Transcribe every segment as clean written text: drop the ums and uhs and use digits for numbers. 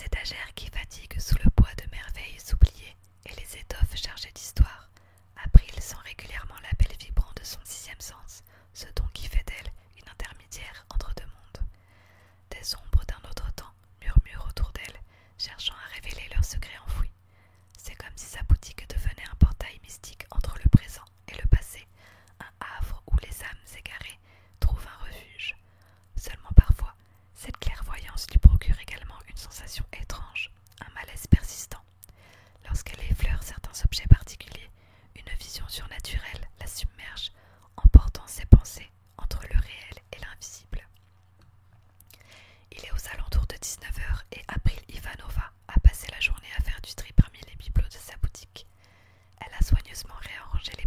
étagères qui fatiguent sous le poids de merveilles oubliées et les étoffes chargées d'histoire. April sent régulièrement l'appel vibrant de son sixième sens, ce don qui fait d'elle une intermédiaire entre deux mondes. Des ombres d'un autre temps murmurent autour d'elle, cherchant à révéler leurs secrets enfouis. C'est comme si sa boutique devenait un portail mystique entre le présent et le passé, un havre où les âmes égarées trouvent un refuge. Seulement parfois, cette clairvoyance lui procure également une sensation étrange, un malaise persistant. Lorsqu'elle effleure certains objets particuliers, une vision surnaturelle la submerge, emportant ses pensées entre le réel et l'invisible. Il est aux alentours de 19h et April Ivanova a passé la journée à faire du tri parmi les bibelots de sa boutique. Elle a soigneusement réarrangé les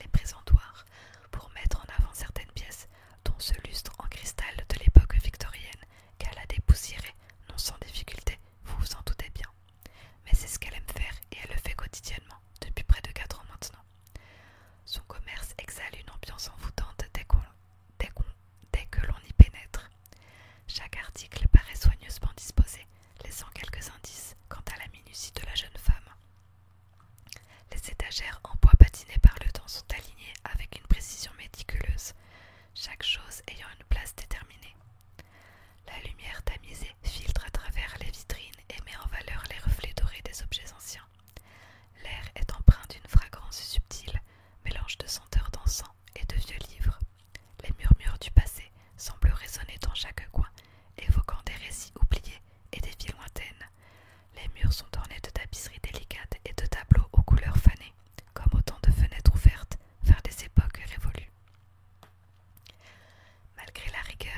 présentoirs pour mettre en avant certaines pièces, dont ce lustre en cristal de l'époque victorienne qu'elle a dépoussiéré, non sans difficulté, vous vous en doutez bien. Mais c'est ce qu'elle aime faire et elle le fait quotidiennement, depuis près de 4 ans maintenant. Son commerce exhale une ambiance envoûtante dès que l'on y pénètre. Chaque article paraît soigneusement disposé, laissant quelques indices quant à la minutie de la jeune femme. Les étagères en bois patiné par le temps sont alignées avec une précision méticuleuse, chaque chose ayant une place déterminée. La lumière tamisée filtre à travers les vitrines et met en valeur les reflets dorés des objets anciens. L'air est empreint d'une fragrance subtile, mélange de senteurs d'encens et de vieux livres. Les murmures du passé semblent résonner dans chaque coin, évoquant des récits oubliés et des vies lointaines. Les murs sont ornés de tapisseries délicates et de tableaux aux couleurs fanées, comme autant de fenêtres ouvertes vers des époques révolues. Malgré la rigueur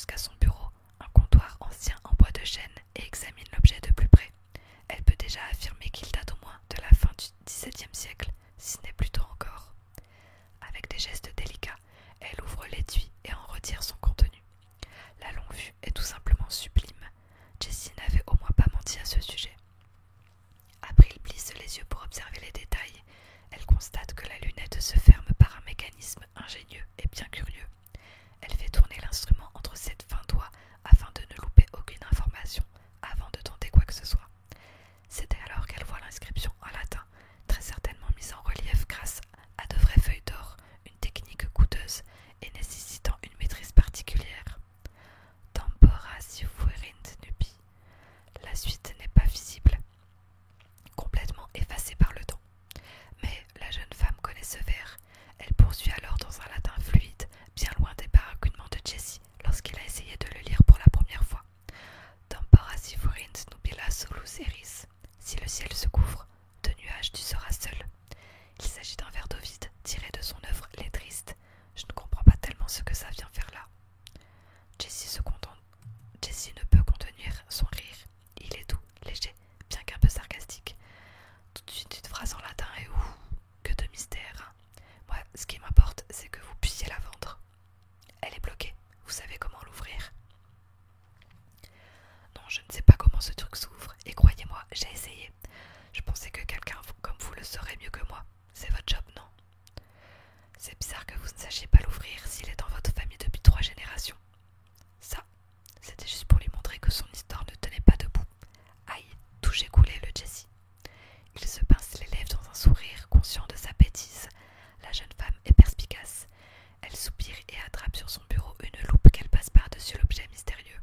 jusqu'à son bureau, un comptoir ancien en bois de chêne, et examine l'objet de plus près. Elle peut déjà affirmer qu'il date au moins de la fin du XVIIe siècle, si ce n'est plus tôt encore. Avec des gestes délicats, elle ouvre l'étui et en retire son contenu. La longue vue est tout simplement sublime. Jessie n'avait au moins pas menti à ce sujet. April plisse les yeux pour observer les détails. Elle constate que la lunette se ferme par un mécanisme ingénieux et bien curieux. Elle fait tourner l'instrument entre ses fins doigts afin de ne louper aucune information avant de tenter quoi que ce soit. C'est alors qu'elle voit l'inscription en latin, très certainement mise en relief grâce à de vraies feuilles d'or, une technique coûteuse et nécessitant une maîtrise particulière. Tempora sufferint nubi. La suite n'est pas visible, complètement effacée par le temps. Mais la jeune femme connaît ce vers. Elle poursuit alors dans un latin fluide, bien loin des baragouinements de Jessie lorsqu'il a essayé de le lire pour la première fois. Tempora sufferint nubila solus eris. Si le ciel se couvre, de nuages tu seras seul. Il s'agit d'un vers d'Ovide tiré de son œuvre Les Tristes. Je ne comprends pas tellement ce que ça vient faire là. Jessie ne peut contenir son rire. Il est doux, léger, bien qu'un peu sarcastique. Tout de suite une phrase en latin et que de mystère. Moi, ce qui m'importe, c'est que vous puissiez la vendre. Elle est bloquée. Vous savez comment l'ouvrir? Non, je ne sais pas comment ce truc s'ouvre, et croyez-moi, j'ai essayé. Je pensais que quelqu'un comme vous le saurait mieux que moi. C'est votre job, non? C'est bizarre que vous ne sachiez pas l'ouvrir s'il est dans votre famille depuis 3 générations. Ça, c'était juste pour lui montrer que son histoire ne tenait pas debout. Aïe, tout j'ai coulé le Jessie. Il se pince les lèvres dans un sourire, conscient de sa bêtise. La jeune femme est perspicace. Elle soupire et attrape sur son bureau une loupe qu'elle passe par-dessus l'objet mystérieux.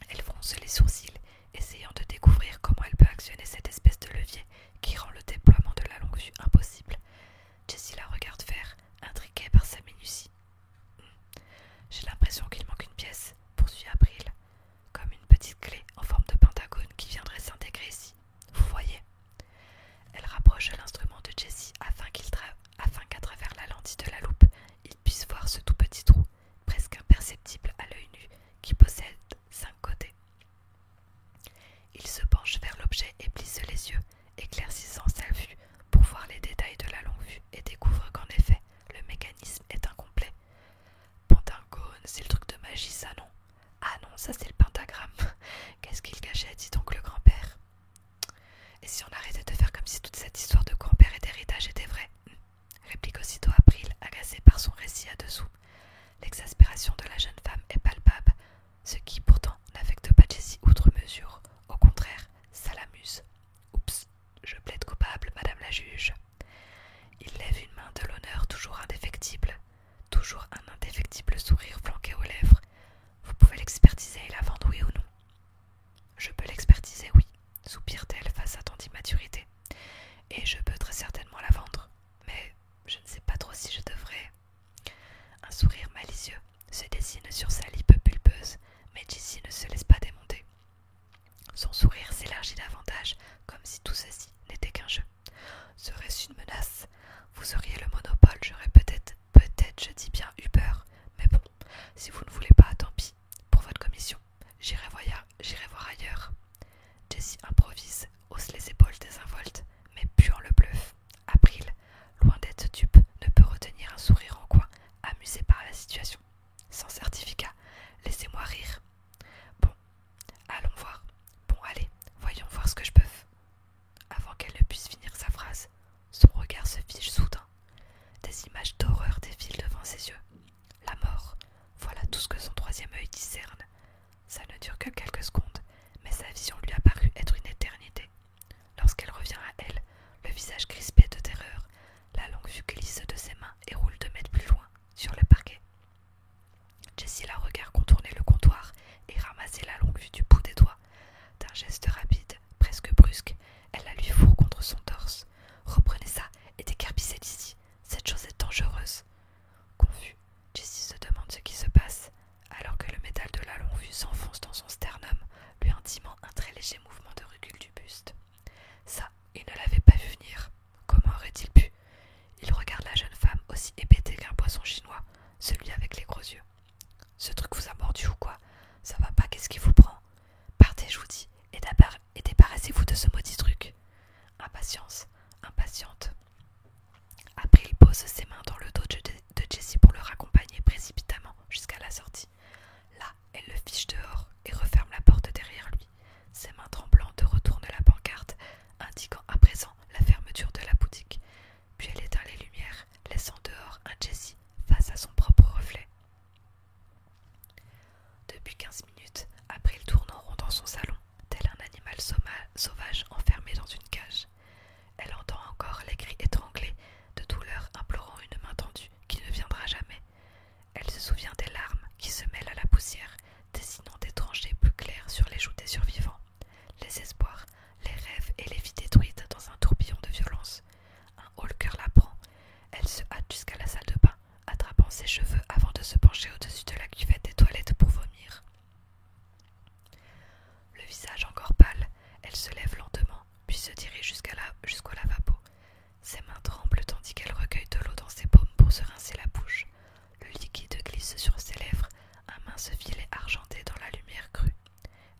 Elle fronce les sourcils, essayant de découvrir comment elle peut actionner cette espèce de levier qui rend le déploiement de la longue vue impossible. Jessie la regarde faire, intriguée par sa minutie. J'ai l'impression qu'il manque une pièce, poursuit April, comme une petite clé en forme de pentagone qui viendrait s'intégrer ici. Vous voyez? Elle rapproche l'instrument de Jessie afin qu'à travers la lentille de la loupe, il puisse voir ce tout petit trou, presque imperceptible à l'œil nu, qui possède 5 côtés. Il se penche vers l'objet et plisse les yeux, éclaircissant sa vue pour voir les détails de la longue vue et découvre qu'en effet, le mécanisme est incomplet. Pentagone, c'est le truc de magie ça, non? Ah non, ça c'est le pentagramme. Qu'est-ce qu'il cachait, dit donc le grand-père? Et si on arrêtait de faire comme si toute cette histoire de grand-père et d'héritage était vraie? Réplique aussitôt April, agacée par son récit à dessous. L'exaspération de la jeune femme est palpable, ce qui pourtant n'affecte pas Jessie outre mesure. Au contraire, ça l'amuse. Oups, je plaide coupable, madame la juge. Il lève une main de l'honneur toujours indéfectible, toujours un indéfectible sourire flanqué aux lèvres. Vous pouvez l'expertiser et la vendre, oui ou non? Je peux l'expertiser, oui, soupire-t-elle face à tant d'immaturité. Et je peux très certainement la vendre, mais je ne sais pas trop si je devrais. Un sourire malicieux se dessine sur sa lippe pulpeuse, mais Jessie ne se laisse pas démonter. Son sourire s'élargit davantage, comme si tout ceci n'était qu'un jeu. Serait-ce une menace? Vous auriez le monopole, j'aurais peut-être, je dis bien eu peur. Mais bon, si vous ne voulez pas, tant pis. Pour votre commission, j'irai voir ailleurs. Jessie improvise, hausse les épaules désinvolte, mais puant le bluff. April, loin d'être dupe, ne peut retenir un sourire en coin, amusé par la situation. Sans certificat, laissez-moi rire. Bon, allons voir. Bon, allez, voyons voir ce que je peux. Avant qu'elle ne puisse finir sa phrase, son regard se fige soudain. Des images d'horreur défilent devant ses yeux. La mort, voilà tout ce que son troisième œil discerne. Ça ne dure que quelques secondes, mais sa vision lui a paru être une éternité. Lorsqu'elle revient à elle, le visage crispé de terreur, la longue vue glisse de ses mains et roule 2 mètres plus loin, sur le parquet. Jessie la regarde contourner le comptoir et ramasser la longue vue du bout des doigts. D'un geste rapide, presque brusque, elle la lui fourre contre son torse. Reprenez ça et décarpissez d'ici. Cette chose est dangereuse. Confus, Jessie se demande ce qui se passe, alors que le métal de la longue vue s'enfonce dans son sternum, lui intimant un très léger mouvement de recul du buste. Ça, il ne l'avait pas vu venir. Comment aurait-il pu? Il regarde la jeune femme aussi hébétée qu'un poisson chinois, celui avec les gros yeux. Ce truc vous a mordu? perdu ou quoi? Ça va pas, qu'est-ce qui vous prend? Partez, je vous dis, et débarrassez-vous de ce maudit truc. Impatience, impatiente. April pose ses mains dans le dos de Jessie pour le raccompagner précipitamment jusqu'à la sortie. Là, elle le fiche dehors et referme la porte derrière lui. Ses mains tremblantes retournent la pancarte, indiquant à présent la fermeture de la boutique. Puis elle éteint les lumières, laissant dehors un Jessie face à son propre reflet. Depuis 15 minutes, April tourne en rond dans son salon, tel un animal sauvage enfermé dans une cage. Elle entend encore les cris étranglés de douleur implorant une main tendue qui ne viendra jamais. Elle se souvient des larmes qui se mêlent à la poussière, dessinant des tranchées plus claires sur les joues des survivants. Les espoirs, les rêves et les vies détruites dans un tourbillon de violence. Un haut-le-cœur la prend. Elle se hâte jusqu'à la salle de bain, attrapant ses cheveux avant de se pencher au-dessus de la cuvette des toilettes pour vomir. Le visage encore pâle, elle se lève lentement, puis se dirige jusqu'au lavabo. Ses mains tremblent tandis qu'elle recueille de l'eau dans ses paumes pour se rincer la bouche. Le liquide glisse sur ses lèvres, un mince filet argenté dans la lumière crue.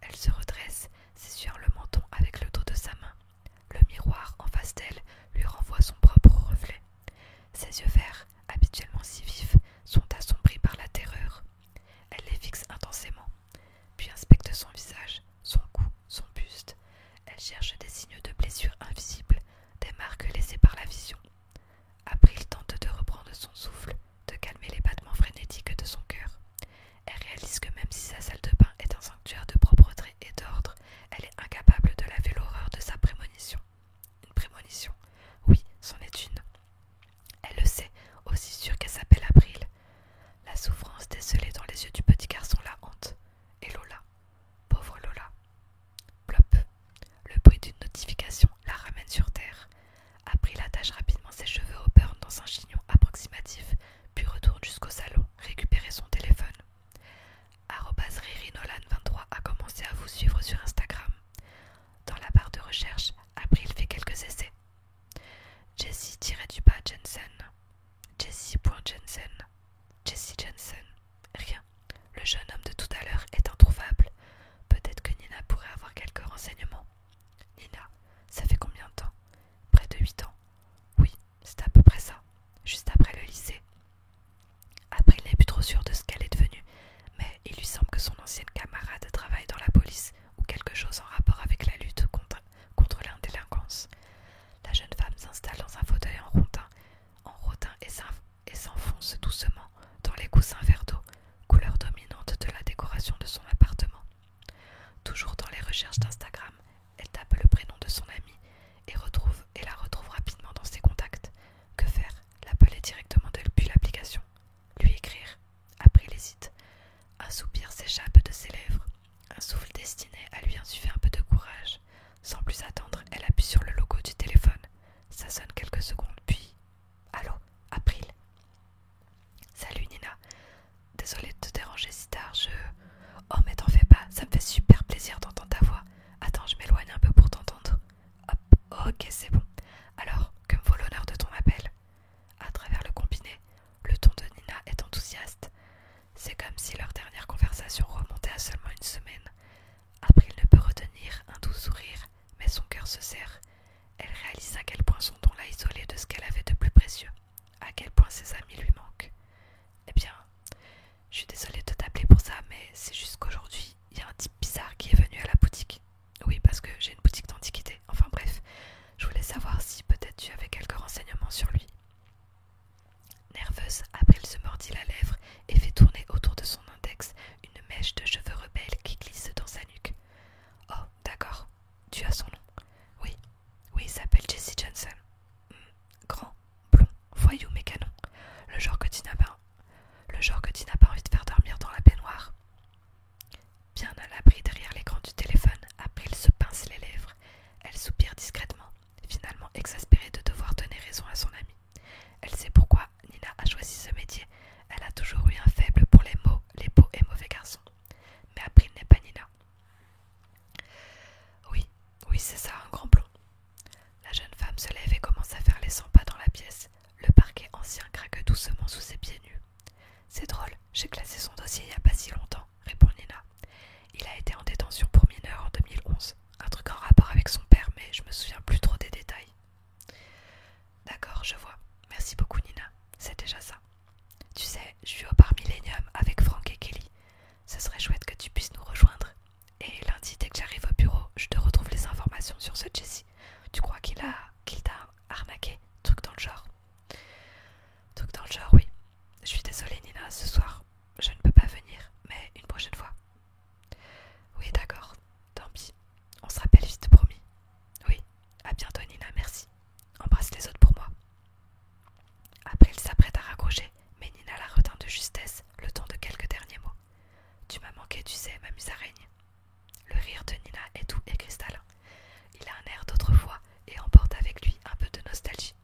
Elle se redresse, s'essuie le menton avec le dos de sa main. Le miroir en face d'elle lui renvoie son propre reflet. Ses yeux verts, habituellement si vifs, sont assombris par la terreur. Elle les fixe intensément, puis inspecte son visage, son cou, son buste. Elle cherche des signes de blessures invisibles, des marques laissées par la vision. April tente de reprendre son souffle, de calmer les battements frénétiques de son cœur. Elle réalise que même si sa salle de bain est un sanctuaire de propreté et d'ordre, elle est incapable de laver l'horreur de sa prémonition. Une prémonition, oui, c'en est une. Elle le sait, aussi sûre qu'elle s'appelle April. La souffrance décelée dans les yeux du petit garçon la hante. Et Lola, pauvre Lola. Plop. Le bruit d'une notification la ramène sur terre. April attache rapidement ses cheveux au burn dans un chignon approximatif, puis retourne jusqu'au salon récupérer son téléphone. @RiriNolan23 a commencé à vous suivre sur Instagram. Dans la barre de recherche, April fait quelques essais. Jessie-Jensen. Jessie.Jensen. Jessie Jensen. Rien. Le jeune homme de tout à l'heure est introuvable. Peut-être que Nina pourrait avoir quelques renseignements. Nina, ça fait combien de temps? Près de 8 ans. Oui, c'est à peu près ça. Juste après le lycée. April n'est plus trop sûre de ce qu'elle est devenue, mais il lui semble que son ancienne camarade travaille dans la police ou quelque chose en rapport avec la lutte contre l'indélinquance. La jeune femme s'installe dans un fauteuil en rotin et s'enfonce doucement dans les coussins vert d'eau, couleur dominante de la décoration de son appartement. Toujours dans les recherches d'Instagram, elle tape le prénom de son amie et la retrouve rapidement dans ses contacts. Que faire? L'appeler directement depuis l'application? Lui écrire? April hésite. Un soupir s'échappe de ses lèvres, un souffle destiné à lui insuffler un peu de courage. Sans plus attendre, elle appuie sur le logo du téléphone. Ça sonne quelques secondes, puis... Allô, April? Salut Nina. Désolée de te déranger si tard, Oh mais t'en fais pas, ça me fait super plaisir d'entendre ta voix. Attends, je m'éloigne un peu pour t'entendre. Hop, ok, c'est bon. Alors, que me vaut l'honneur de ton appel? À travers le combiné, le ton de Nina est enthousiaste. C'est comme si leur dernière conversation remontait à seulement une semaine. April ne peut retenir un doux sourire, mais son cœur se serre. Elle réalise à quel point son ton l'a isolée de ce qu'elle avait de plus précieux, à quel point ses amis lui manquent. Eh bien, je suis désolée de t'appeler pour ça, mais c'est juste qu'aujourd'hui, il y a un type bizarre qui est venu à la boutique. Oui, parce que j'ai une boutique d'antiquités. Enfin bref, je voulais savoir si peut-être tu avais quelques renseignements sur lui. Nerveuse, April se mordit la lèvre et fait tourner autour de son index une mèche de cheveux rebelles qui glisse dans sa nuque. Oh, d'accord, tu as son nom. Oui, il s'appelle Jessie Jensen. Grand, blond, voyou mais canon. Le genre que tu n'as pas envie de faire dormir dans la baignoire. Bien à l'abri derrière l'écran du téléphone, April se pince les lèvres. Elle soupire discrètement, finalement exaspérée de devoir donner raison à son amie. Elle sait pourquoi Nina a choisi ce métier. Elle a toujours eu un faible pour les beaux et mauvais garçons. Mais April n'est pas Nina. Oui, Tu m'as manqué, tu sais, ma musaraigne. Le rire de Nina est doux et cristallin. Il a un air d'autrefois et emporte avec lui un peu de nostalgie.